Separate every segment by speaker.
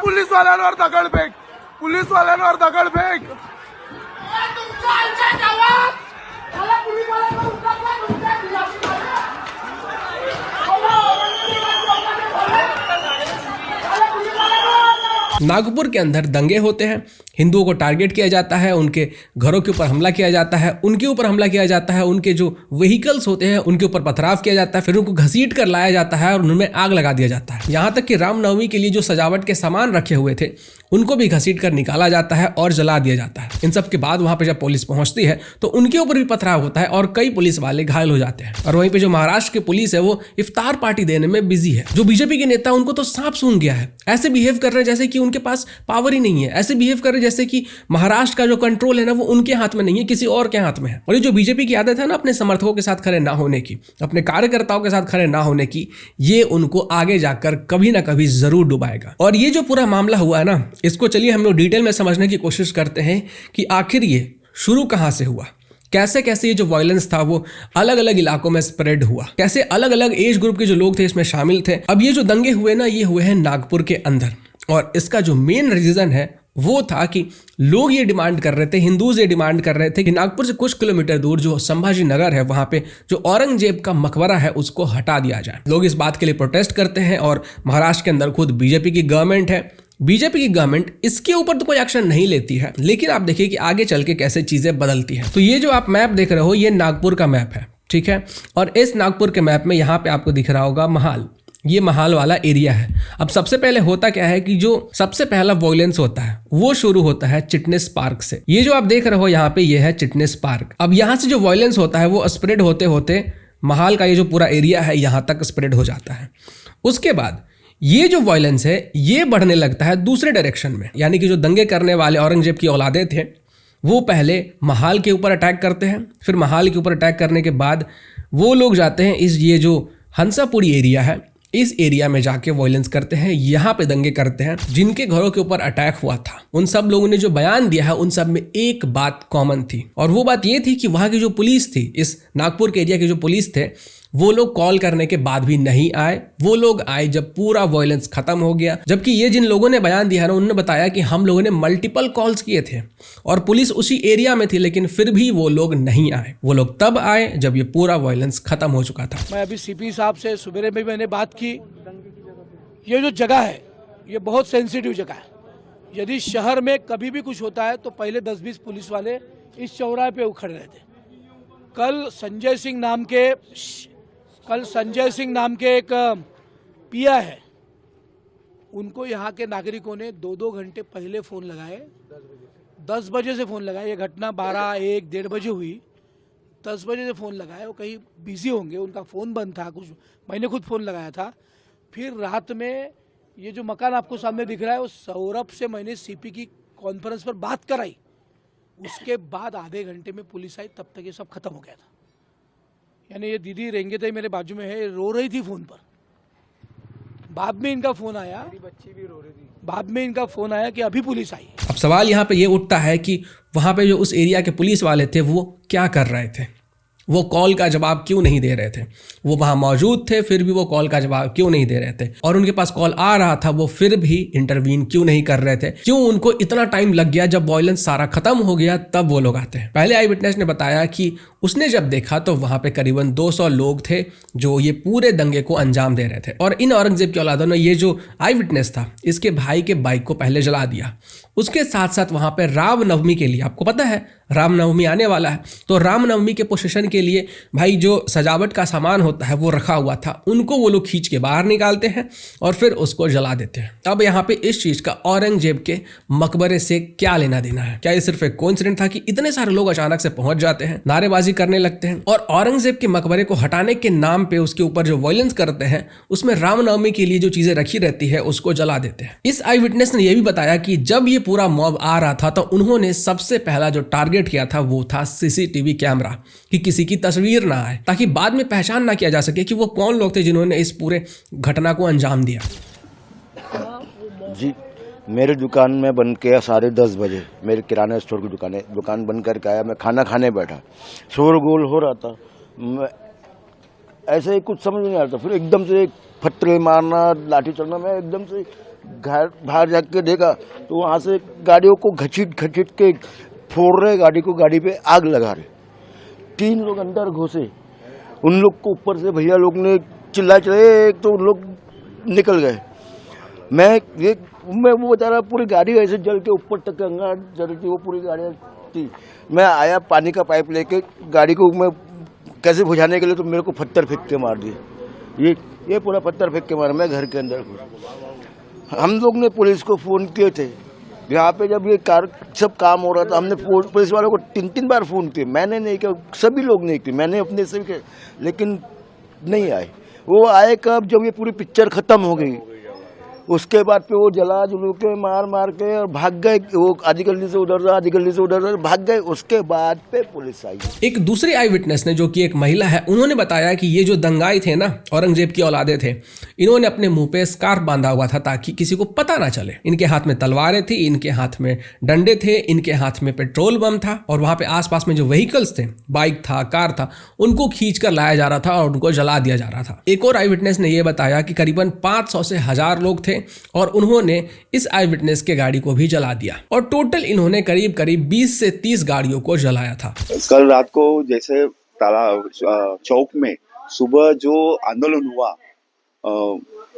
Speaker 1: पोलीसवाल्यांवर दगडफेक, पोलीसवाल्यांवर दगडफेक.
Speaker 2: नागपुर के अंदर दंगे होते हैं, हिंदुओं को टारगेट किया जाता है, उनके घरों के ऊपर हमला किया जाता है, उनके ऊपर हमला किया जाता है, उनके जो व्हीकल्स होते हैं उनके ऊपर पथराव किया जाता है, फिर उनको घसीट कर लाया जाता है और उनमें आग लगा दिया जाता है। यहाँ तक कि रामनवमी के लिए जो सजावट के सामान रखे हुए थे उनको भी घसीट कर निकाला जाता है और जला दिया जाता है। इन सब के बाद वहां पे जब पुलिस पहुंचती है तो उनके ऊपर भी पथराव होता है और कई पुलिस वाले घायल हो जाते हैं। और वहीं पे जो महाराष्ट्र की पुलिस है वो इफ्तार पार्टी देने में बिजी है। जो बीजेपी के नेता उनको तो सांप सूंघ गया है, ऐसे बिहेव कर रहे हैं जैसे कि उनके पास पावर ही नहीं है, ऐसे बिहेव कर रहे हैं जैसे कि महाराष्ट्र का जो कंट्रोल है ना वो उनके हाथ में नहीं है, किसी और के हाथ में है। और ये जो बीजेपी की आदत है ना अपने समर्थकों के साथ खड़े ना होने की, अपने कार्यकर्ताओं के साथ खड़े ना होने की, ये उनको आगे जाकर कभी ना कभी जरूर डुबाएगा। और ये जो पूरा मामला हुआ है ना, इसको चलिए हम लोग डिटेल में समझने की कोशिश करते हैं कि आखिर ये शुरू कहां से हुआ, कैसे कैसे ये जो वायलेंस था वो अलग अलग इलाकों में स्प्रेड हुआ, कैसे अलग अलग एज ग्रुप के जो लोग थे इसमें शामिल थे। अब ये जो दंगे हुए ना ये हुए हैं नागपुर के अंदर, और इसका जो मेन रीजन है वो था कि लोग ये डिमांड कर रहे थे, हिंदूज ये डिमांड कर रहे थे कि नागपुर से कुछ किलोमीटर दूर जो संभाजी नगर है वहां पे जो औरंगजेब का मकबरा है उसको हटा दिया जाए। लोग इस बात के लिए प्रोटेस्ट करते हैं और महाराष्ट्र के अंदर खुद बीजेपी की गवर्नमेंट है, बीजेपी की गवर्नमेंट इसके ऊपर तो कोई एक्शन नहीं लेती है। लेकिन आप देखिए कि आगे चल के कैसे चीजें बदलती हैं। तो ये जो आप मैप देख रहे हो ये नागपुर का मैप है, ठीक है। और इस नागपुर के मैप में यहाँ पे आपको दिख रहा होगा महाल, ये महाल वाला एरिया है। अब सबसे पहले होता क्या है कि जो सबसे पहला वॉयलेंस होता है वो शुरू होता है चिटनेस पार्क से। ये जो आप देख रहे हो यहाँ पे ये है चिटनेस पार्क। अब यहाँ से जो वॉयलेंस होता है वो स्प्रेड होते होते महाल का ये जो पूरा एरिया है यहाँ तक स्प्रेड हो जाता है। उसके बाद ये जो वॉयलेंस है ये बढ़ने लगता है दूसरे डायरेक्शन में, यानी कि जो दंगे करने वाले औरंगजेब की औलादे थे वो पहले महाल के ऊपर अटैक करते हैं, फिर महाल के ऊपर अटैक करने के बाद वो लोग जाते हैं इस ये जो हंसापुरी एरिया है इस एरिया में जाके वॉयलेंस करते हैं, यहाँ पे दंगे करते हैं। जिनके घरों के ऊपर अटैक हुआ था उन सब लोगों ने जो बयान दिया है उन सब में एक बात कॉमन थी, और वो बात ये थी कि वहाँ की जो पुलिस थी, इस नागपुर के एरिया के जो पुलिस थे वो लोग कॉल करने के बाद भी नहीं आए। वो लोग आए जब पूरा वॉयलेंस खत्म हो गया। जबकि ये जिन लोगों ने बयान दिया ना उन्होंने बताया कि हम लोगों ने मल्टीपल कॉल्स किए थे और पुलिस उसी एरिया में थी लेकिन फिर भी वो लोग नहीं आए। वो लोग तब आए जब ये पूरा वॉयलेंस खत्म हो चुका था।
Speaker 3: मैं अभी सीपी साहब से सुबह में मैंने बात की। ये जो जगह है ये बहुत सेंसिटिव जगह है। यदि शहर में कभी भी कुछ होता है तो पहले 10-20 पुलिस वाले इस चौराहे पे उखड़ रहे थे। कल संजय सिंह नाम के एक पिया है, उनको यहाँ के नागरिकों ने 2-2 घंटे पहले फ़ोन लगाए, 10 बजे से फ़ोन लगाए। ये घटना 12, 1, 1:30 बजे हुई। 10 बजे से फ़ोन लगाए, वो कहीं बिजी होंगे, उनका फ़ोन बंद था कुछ। मैंने खुद फ़ोन लगाया था। फिर रात में ये जो मकान आपको सामने दिख रहा है वो सौरभ से मैंने सीपी की कॉन्फ्रेंस पर बात कराई। उसके बाद आधे घंटे में पुलिस आई, तब तक ये सब खत्म हो गया था। यानी ये दीदी रेंगेते मेरे बाजू में है, रो रही थी फ़ोन पर। बाद में इनका फ़ोन आया, बच्ची भी रो रही थी। बाद में इनका फ़ोन आया कि अभी पुलिस आई।
Speaker 2: अब सवाल यहाँ पे ये उठता है कि वहाँ पे जो उस एरिया के पुलिस वाले थे वो क्या कर रहे थे, वो कॉल का जवाब क्यों नहीं दे रहे थे। वो वहाँ मौजूद थे फिर भी वो कॉल का जवाब क्यों नहीं दे रहे थे, और उनके पास कॉल आ रहा था वो फिर भी इंटरवीन क्यों नहीं कर रहे थे। क्यों उनको इतना टाइम लग गया, जब वॉयलेंस सारा खत्म हो गया तब वो लोग आते हैं। पहले आई विटनेस ने बताया कि उसने जब देखा तो वहाँ पे करीबन 200 लोग थे जो ये पूरे दंगे को अंजाम दे रहे थे। और इन औरंगजेब की औलादों ने, ये जो आई विटनेस था इसके भाई के बाइक को पहले जला दिया। उसके साथ साथ वहाँ पे रामनवमी के लिए, आपको पता है रामनवमी आने वाला है, तो रामनवमी के पोजीशन के लिए भाई जो सजावट का सामान होता है वो रखा हुआ था, उनको वो लोग खींच के बाहर निकालते हैं और फिर उसको जला देते हैं। अब यहाँ पे इस चीज का औरंगजेब के मकबरे से क्या लेना देना है? क्या ये सिर्फ एक कोइंसिडेंट था कि इतने सारे लोग अचानक से पहुंच जाते हैं, नारेबाजी करने लगते हैं और औरंगजेब के मकबरे को हटाने के नाम पे उसके ऊपर जो वॉयलेंस करते हैं उसमें रामनवमी के लिए जो चीजें रखी रहती है उसको जला देते हैं। इस आई विटनेस ने यह भी बताया कि जब ये पूरा मॉब आ रहा था तो उन्होंने सबसे पहला जो टारगेट किया था वो था सीसीटीवी कैमरा, कि किसी की तस्वीर ना आए ताकि बाद में पहचान ना किया जा सके कि वो कौन लोग थे जिन्होंने इस पूरे घटना को अंजाम दिया।
Speaker 4: जी, मेरी दुकान में बंद किया 10:30 बजे। मेरे किराना स्टोर की दुकान है, दुकान बंद करके आया, मैं खाना खाने बैठा, शोरगुल हो रहा था, मैं ऐसे ही कुछ समझ नहीं आ रहा था। फिर एकदम से एक फटके मारना, लाठी चलना, मैं एकदम से घर बाहर जाके देखा तो वहाँ से गाड़ियों को घसीट घसीट के फोड़ रहे, गाड़ी को, गाड़ी पे आग लगा रहे। 3 लोग अंदर घुसे, उन लोग को ऊपर से भैया लोग ने चिल्ला चले, एक तो उन लोग निकल गए। मैं वो बता रहा, पूरी गाड़ी ऐसे जल के ऊपर तक अंगार जल रही थी, वो पूरी गाड़ी थी। मैं आया पानी का पाइप लेके गाड़ी को मैं कैसे बुझाने के लिए, तो मेरे को पत्थर फेंक के मार दिए। ये पूरा पत्थर फेंक के मारा। मैं घर के अंदर घुसा। हम लोग ने पुलिस को फ़ोन किए थे यहाँ पे, जब ये सब काम हो रहा था। हमने पुलिस वालों को 3 बार फ़ोन किए। मैंने नहीं किया, सभी लोग नहीं किए, मैंने अपने से किया, लेकिन नहीं आए। वो आए कब? जब ये पूरी पिक्चर ख़त्म हो गई, उसके बाद पे वो जला जुलू के मार के और भाग गए। वो आधी गली से उधर आधी गली से उधर भाग गए। उसके बाद पे पुलिस आई।
Speaker 2: एक दूसरे आई विटनेस ने, जो कि एक महिला है, उन्होंने बताया कि ये जो दंगाई थे ना, औरंगजेब की औलादे थे, इन्होंने अपने मुंह पे स्कार्फ बांधा हुआ था ताकि किसी को पता ना चले। इनके हाथ में तलवारें थी, इनके हाथ में डंडे थे, इनके हाथ में पेट्रोल बम था, और वहां पे आसपास में जो व्हीकल्स थे, बाइक था, कार था, उनको खींच कर लाया जा रहा था और उनको जला दिया जा रहा था। एक और आई विटनेस ने यह बताया कि करीबन 500 से 1000 लोग थे और उन्होंने इस आई विटनेस के गाड़ी को भी जला दिया, और टोटल इन्होंने करीब 20 से 30 गाड़ियों को जलाया था।
Speaker 5: कल रात को जैसे चौक में सुबह जो आंदोलन हुआ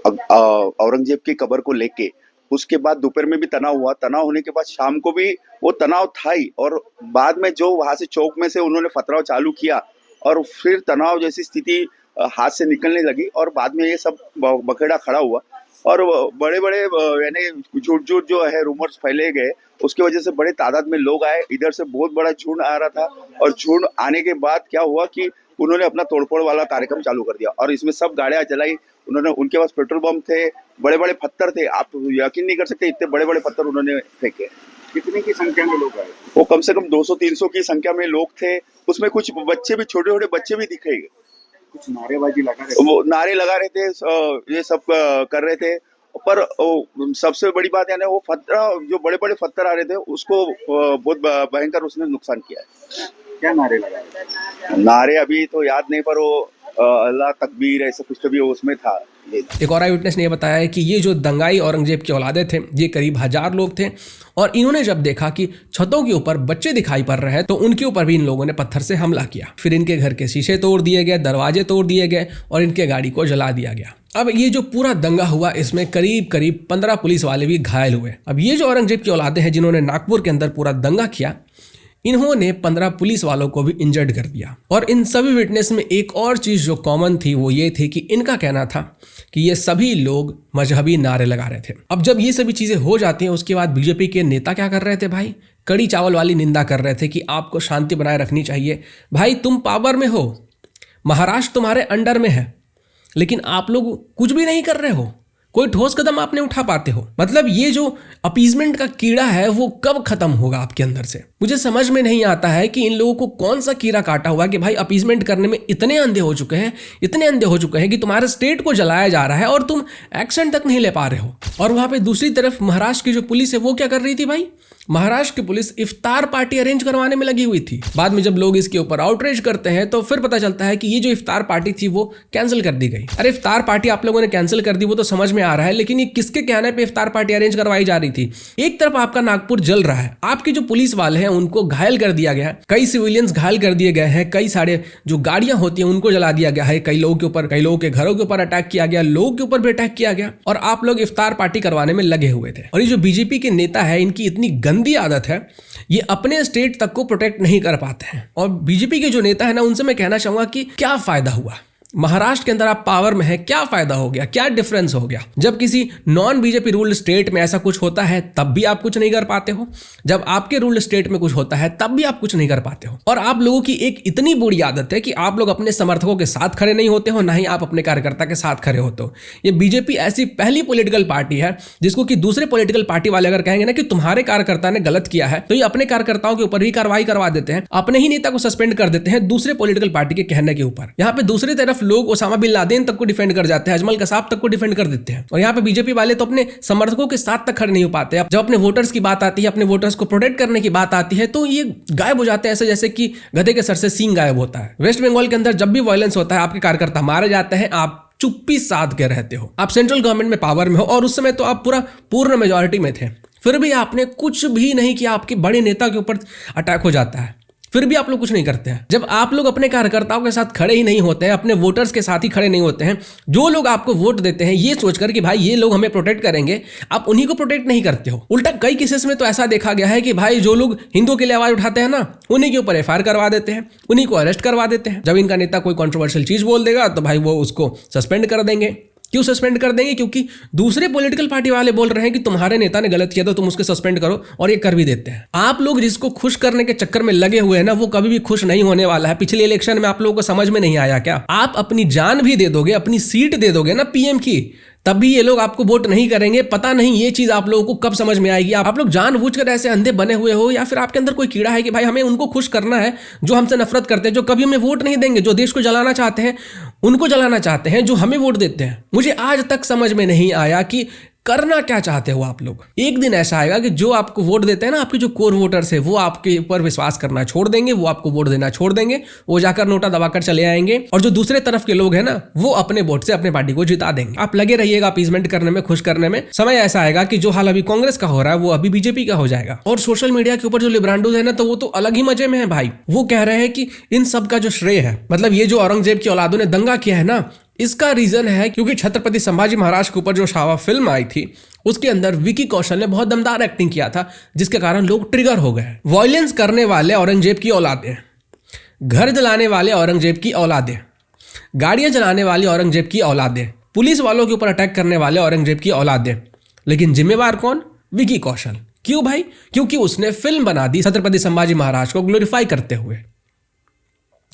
Speaker 5: औरंगजेब की कब्र को लेके, उसके बाद दोपहर में भी तनाव हुआ। तनाव होने के बाद शाम को भी वो तनाव था ही, और बाद में जो वहां से चौक में से उन्होंने पथराव चालू किया और फिर तनाव जैसी स्थिति हाथ से निकलने लगी, और बाद में ये सब बखेड़ा खड़ा हुआ और बड़े बड़े यानी झूठ जो है रूमर्स फैले गए। उसकी वजह से बड़े तादाद में लोग आए, इधर से बहुत बड़ा झुंड आ रहा था, और झुंड आने के बाद क्या हुआ कि उन्होंने अपना तोड़फोड़ वाला कार्यक्रम चालू कर दिया, और इसमें सब गाड़ियां जलाई। उन्होंने, उनके पास पेट्रोल बम थे, बड़े बड़े पत्थर थे, आप यकीन नहीं कर सकते इतने बड़े बड़े पत्थर उन्होंने फेंके।
Speaker 6: कितने की संख्या में लोग आए?
Speaker 5: वो कम से कम 200-300 की संख्या में लोग थे। उसमें कुछ बच्चे भी, छोटे छोटे बच्चे भी दिखे।
Speaker 6: कुछ नारेबाजी लगा रहे,
Speaker 5: वो नारे लगा रहे थे, ये सब कर रहे थे। पर सबसे बड़ी बात है ना, वो पत्थर, जो बड़े बड़े पत्थर आ रहे थे, उसको बहुत भयंकर उसने नुकसान किया है।
Speaker 6: क्या नारे लगा रहे?
Speaker 5: नारे अभी तो याद नहीं, पर वो अल्लाह तकबीर ऐसा कुछ तो भी उसमें था।
Speaker 2: एक और आई विटनेस ने यह बताया है कि ये जो दंगाई औरंगजेब की औलादे थे, ये करीब 1000 लोग थे, और इन्होंने जब देखा कि छतों के ऊपर बच्चे दिखाई पड़ रहे हैं, तो उनके ऊपर भी इन लोगों ने पत्थर से हमला किया। फिर इनके घर के शीशे तोड़ दिए गए, दरवाजे तोड़ दिए गए, और इनके गाड़ी को जला दिया गया। अब ये जो पूरा दंगा हुआ, इसमें करीब 15 पुलिस वाले भी घायल हुए। अब ये जो औरंगजेब की औलादे हैं, जिन्होंने नागपुर के अंदर पूरा दंगा किया, इन्होंने 15 पुलिस वालों को भी इंजर्ड कर दिया। और इन सभी विटनेस में एक और चीज़ जो कॉमन थी, वो ये थी कि इनका कहना था कि ये सभी लोग मजहबी नारे लगा रहे थे। अब जब ये सभी चीज़ें हो जाती हैं, उसके बाद बीजेपी के नेता क्या कर रहे थे भाई? कड़ी चावल वाली निंदा कर रहे थे कि आपको शांति बनाए रखनी चाहिए। भाई, तुम पावर में हो, महाराष्ट्र तुम्हारे अंडर में है, लेकिन आप लोग कुछ भी नहीं कर रहे हो, कोई ठोस कदम आप नहीं उठा पाते हो। मतलब ये जो अपीजमेंट का कीड़ा है, वो कब खत्म होगा आपके अंदर से? मुझे समझ में नहीं आता है कि इन लोगों को कौन सा कीड़ा काटा हुआ कि भाई अपीजमेंट करने में इतने अंधे हो चुके हैं, इतने अंधे हो चुके हैं कि तुम्हारे स्टेट को जलाया जा रहा है और तुम एक्शन तक नहीं ले पा रहे हो। और वहां पे दूसरी तरफ महाराष्ट्र की जो पुलिस है, वो क्या कर रही थी भाई? महाराष्ट्र की पुलिस इफ्तार पार्टी अरेंज करवाने में लगी हुई थी। बाद में जब लोग इसके ऊपर आउटरीच करते हैं, तो फिर पता चलता है कि ये जो इफ्तार पार्टी थी, वो कैंसिल कर दी गई। अरे इफ्तार पार्टी आप लोगों ने कैंसिल कर दी, वो तो समझ में आ रहा है, लेकिन ये किसके कहने पे इफ्तार पार्टी अरेंज करवाई जा रही थी? एक तरफ आपका नागपुर जल रहा है, आपके जो पुलिस वाले हैं उनको घायल कर दिया गया है, कई सिविलियंस घायल कर दिए गए हैं, कई सारे जो गाड़ियां होती हैं उनको जला दिया गया है, कई लोगों के ऊपर, कई लोगों के घरों के ऊपर अटैक किया गया, लोगों के ऊपर भी अटैक किया गया, और आप लोग इफ्तार पार्टी करवाने में लगे हुए थे। और ये जो बीजेपी के नेता है, इनकी इतनी गंदी आदत है, ये अपने स्टेट तक को प्रोटेक्ट नहीं कर पाते हैं। और बीजेपी के जो नेता है ना, उनसे मैं कहना चाहूंगा कि क्या फायदा हुआ? महाराष्ट्र के अंदर आप पावर में है, क्या फायदा हो गया, क्या डिफरेंस हो गया? जब किसी नॉन बीजेपी रूल्ड स्टेट में ऐसा कुछ होता है, तब भी आप कुछ नहीं कर पाते हो। जब आपके रूल्ड स्टेट में कुछ होता है, तब भी आप कुछ नहीं कर पाते हो। और आप लोगों की एक इतनी बुरी आदत है कि आप लोग अपने समर्थकों के साथ खड़े नहीं होते हो, ना ही आप अपने कार्यकर्ता के साथ खड़े होते हो। ये बीजेपी ऐसी पहली पॉलिटिकल पार्टी है जिसको कि दूसरे पॉलिटिकल पार्टी वाले अगर कहेंगे ना कि तुम्हारे कार्यकर्ता ने गलत किया है, तो ये अपने कार्यकर्ताओं के ऊपर ही कार्रवाई करवा देते हैं, अपने ही नेता को सस्पेंड कर देते हैं दूसरे पॉलिटिकल पार्टी के कहने के ऊपर। यहाँ पे दूसरी तरफ लोग ओसामा बिन लादेन तक को डिफेंड कर जाते हैं, अजमल कसाब तक को डिफेंड कर देते हैं, और यहाँ पे बीजेपी वाले तो अपने समर्थकों के साथ तक खड़े नहीं हो पाते। जब अपने वोटर्स की बात आती है, अपने वोटर्स को प्रोटेक्ट करने की बात आती है, तो ये गायब हो जाते हैं, ऐसे जैसे कि गधे के सर से सींग गायब होता है। वेस्ट बंगाल के अंदर जब भी वायलेंस होता है, आपके कार्यकर्ता मारे जाते हैं, आप चुप्पी साध के रहते हो। आप सेंट्रल गवर्नमेंट में पावर में हो और उस समय तो आप पूरा पूर्ण मेजॉरिटी में थे, फिर भी आपने कुछ भी नहीं किया। आपके बड़े नेता के ऊपर अटैक हो जाता है, फिर भी आप लोग कुछ नहीं करते हैं। जब आप लोग अपने कार्यकर्ताओं के साथ खड़े ही नहीं होते हैं, अपने वोटर्स के साथ ही खड़े नहीं होते हैं, जो लोग आपको वोट देते हैं ये सोचकर कि भाई ये लोग हमें प्रोटेक्ट करेंगे, आप उन्हीं को प्रोटेक्ट नहीं करते हो। उल्टा कई केसेस में तो ऐसा देखा गया है कि भाई जो लोग हिंदुओं के लिए आवाज उठाते हैं ना, उन्हीं के ऊपर FIR करवा देते हैं, उन्हीं को अरेस्ट करवा देते हैं। जब इनका नेता कोई कॉन्ट्रोवर्शियल चीज बोल देगा तो भाई वो उसको सस्पेंड कर देंगे। क्यों सस्पेंड कर देंगे? क्योंकि दूसरे पॉलिटिकल पार्टी वाले बोल रहे हैं कि तुम्हारे नेता ने गलत किया तो तुम उसके सस्पेंड करो, और ये कर भी देते हैं। आप लोग जिसको खुश करने के चक्कर में लगे हुए हैं ना, वो कभी भी खुश नहीं होने वाला है। पिछले इलेक्शन में आप लोगों को समझ में नहीं आया क्या? आप अपनी जान भी दे दोगे, अपनी सीट दे दोगे ना PM की, तब भी ये लोग आपको वोट नहीं करेंगे। पता नहीं ये चीज आप लोगों को कब समझ में आएगी। आप लोग जानबूझकर ऐसे अंधे बने हुए हो, या फिर आपके अंदर कोई कीड़ा है कि भाई हमें उनको खुश करना है जो हमसे नफरत करते हैं, जो कभी हमें वोट नहीं देंगे, जो देश को जलाना चाहते हैं, उनको जलाना चाहते हैं, जो हमें वोट देते हैं। मुझे आज तक समझ में नहीं आया कि करना क्या चाहते हो आप लोग। एक दिन ऐसा आएगा कि जो आपको वोट देते हैं ना, आपके जो कोर वोटर्स है, वो आपके ऊपर विश्वास करना छोड़ देंगे, वो आपको वोट देना छोड़ देंगे, वो जाकर नोटा दबाकर चले आएंगे, और जो दूसरे तरफ के लोग हैं ना, वो अपने वोट से अपने पार्टी को जिता देंगे। आप लगे रहिएगा अपीजमेंट करने में, खुश करने में। समय ऐसा आएगा कि जो हाल अभी कांग्रेस का हो रहा है वो अभी BJP का हो जाएगा। और सोशल मीडिया के ऊपर जो लिब्रांडोज है ना, तो वो तो अलग ही मजे में है भाई। वो कह रहे हैं कि इन सब का जो श्रेय है, मतलब ये जो औरंगजेब की औलादों ने दंगा किया है ना, इसका रीजन है क्योंकि छत्रपति संभाजी महाराज के ऊपर जो छावा फिल्म आई थी, उसके अंदर विकी कौशल ने बहुत दमदार एक्टिंग किया था, जिसके कारण लोग ट्रिगर हो गए। वॉयलेंस करने वाले औरंगजेब की औलादें, घर जलाने वाले औरंगजेब की औलादें, गाड़ियां चलाने वाली औरंगजेब की औलादें, पुलिस वालों के ऊपर अटैक करने वाले औरंगजेब की औलादें, लेकिन जिम्मेवार कौन? विकी कौशल। क्यों भाई? क्योंकि उसने फिल्म बना दी छत्रपति संभाजी महाराज को ग्लोरीफाई करते हुए।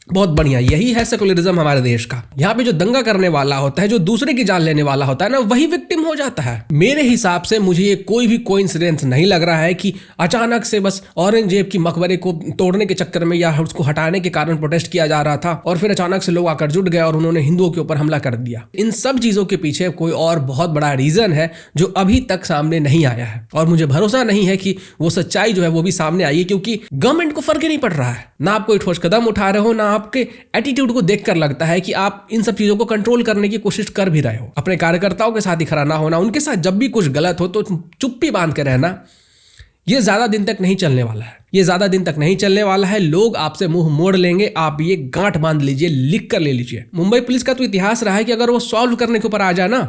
Speaker 2: बहुत बढ़िया, यही है सेकुलरिज्म हमारे देश का। यहाँ पे जो दंगा करने वाला होता है, जो दूसरे की जान लेने वाला होता है ना, वही विक्टिम हो जाता है। मेरे हिसाब से मुझे ये कोई भी कोइंसिडेंस नहीं लग रहा है कि अचानक से बस औरंगजेब की मकबरे को तोड़ने के चक्कर में या उसको हटाने के कारण प्रोटेस्ट किया जा रहा था, और फिर अचानक से लोग आकर जुट गए और उन्होंने हिंदुओं के ऊपर हमला कर दिया। इन सब चीजों के पीछे कोई और बहुत बड़ा रीजन है जो अभी तक सामने नहीं आया है, और मुझे भरोसा नहीं है कि वो सच्चाई जो है वो भी सामने आई है, क्योंकि गवर्नमेंट को फर्क ही नहीं पड़ रहा है। ना आप कोई ठोस कदम उठा रहे हो, ना आपके एटीट्यूड को देखकर लगता है कि आप इन सब चीजों को कंट्रोल करने की कोशिश कर भी रहे हो। अपने कार्यकर्ताओं के साथ ही खड़ा ना होना, उनके साथ जब भी कुछ गलत हो तो चुप्पी बांध के रहना, ये ज्यादा दिन तक नहीं चलने वाला है। ये ज्यादा दिन तक नहीं चलने वाला है। लोग आपसे मुंह मोड़ लेंगे। आप ये गांठ बांध लीजिए, लिख कर ले लीजिए। मुंबई पुलिस का तो इतिहास रहा है कि अगर वो सॉल्व करने के ऊपर आ जाए ना,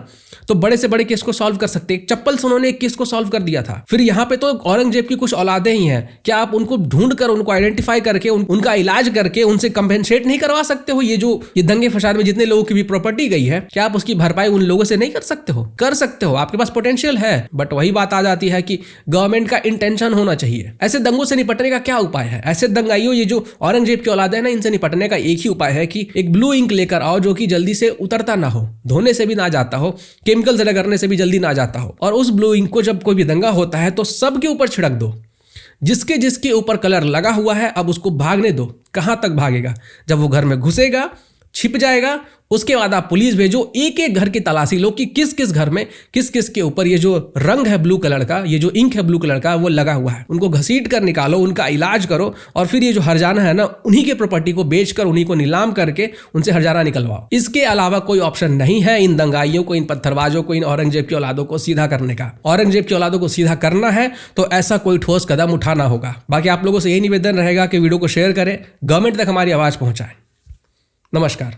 Speaker 2: तो बड़े से बड़े केस को सॉल्व कर सकते। एक चप्पल से उन्होंने एक केस को सॉल्व कर दिया था। फिर यहाँ पे तो औरंगजेब की कुछ औलादे ही हैं, क्या आप उनको ढूंढ कर, उनको आइडेंटिफाई करके, उनका इलाज करके उनसे कंपेंसेट नहीं करवा सकते हो? ये दंगे फसाद में जितने लोगों की भी प्रॉपर्टी गई है, क्या आप उसकी भरपाई उन लोगों से नहीं कर सकते हो? कर सकते हो, आपके पास पोटेंशियल है। बट वही बात आ जाती है कि गवर्नमेंट का इंटेंशन होना चाहिए। ऐसे दंगों से निपटने का क्या उपाय है? ऐसे दंगाइयों, ये जो औरंगजेब की औलाद है ना, इनसे निपटने का एक ही उपाय है कि एक ब्लू इंक लेकर आओ, जो कि जल्दी से उतरता ना हो, धोने से भी ना जाता हो, केमिकल से रगड़ने से भी जल्दी ना जाता हो। और उस ब्लू इंक को जब कोई भी दंगा होता है तो सबके ऊपर छिड़क दो। जिसके जिसके ऊपर कलर लगा हुआ है, अब उसको भागने दो। कहां तक भागेगा? जब वो घर में घुसेगा, छिप जाएगा, उसके बाद आप पुलिस भेजो, एक एक घर की तलाशी लो कि किस किस घर में किस किस के ऊपर ये जो रंग है ब्लू कलर का, ये जो इंक है ब्लू कलर का, वो लगा हुआ है। उनको घसीट कर निकालो, उनका इलाज करो, और फिर ये जो हरजाना है ना, उन्हीं के प्रॉपर्टी को बेचकर, उन्हीं को नीलाम करके उनसे हरजाना निकलवाओ। इसके अलावा कोई ऑप्शन नहीं है इन दंगाइयों को, इन पत्थरबाजों को, इन औरंगजेब की औलादों को सीधा करने का। औरंगजेब की औलादों को सीधा करना है तो ऐसा कोई ठोस कदम उठाना होगा। बाकी आप लोगों से यही निवेदन रहेगा कि वीडियो को शेयर करें, गवर्नमेंट तक हमारी आवाज पहुंचाएं। नमस्कार।